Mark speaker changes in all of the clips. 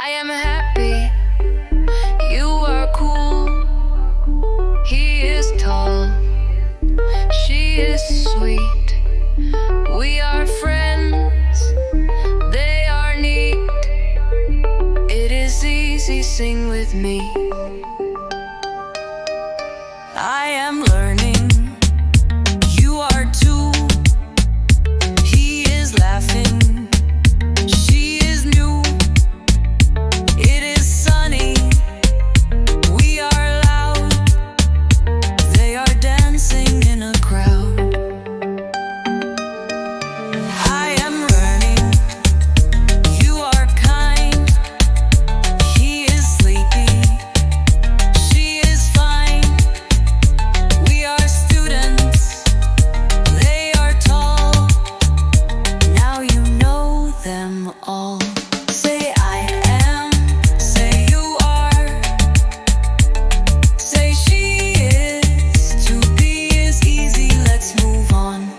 Speaker 1: I am happy, you are cool. He is tall, she is sweet. We are friends, they are neat. It is easy, sing with me. I am learning, you are too. He is laughing, she is new. It is sunny, we are loud. They are dancing in a crowd. I am learning, you are kind. He is sleepy, she is fine. We are students, they are tall. Now you know them all. Say I am, say you are, say she is. To be is easy, let's move on.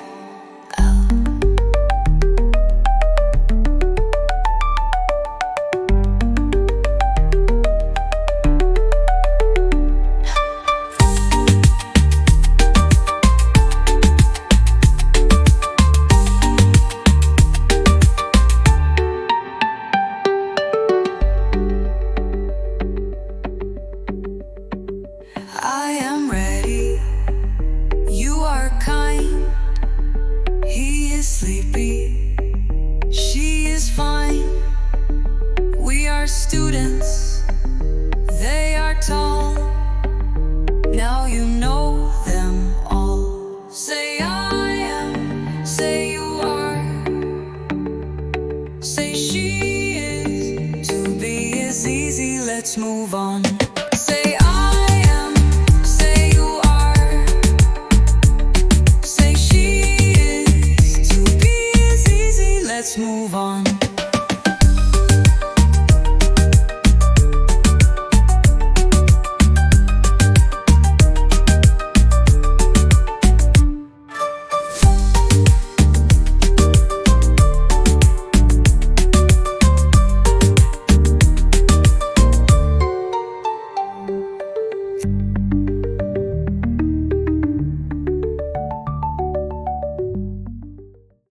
Speaker 1: I am ready, you are kind. He is sleepy, she is fine. We are students, they are tall. Now you know them all. Say I am, say you are, say she is. To be is easy, let's move on. Say I am, say you are, say she is. To be is easy, let's move on.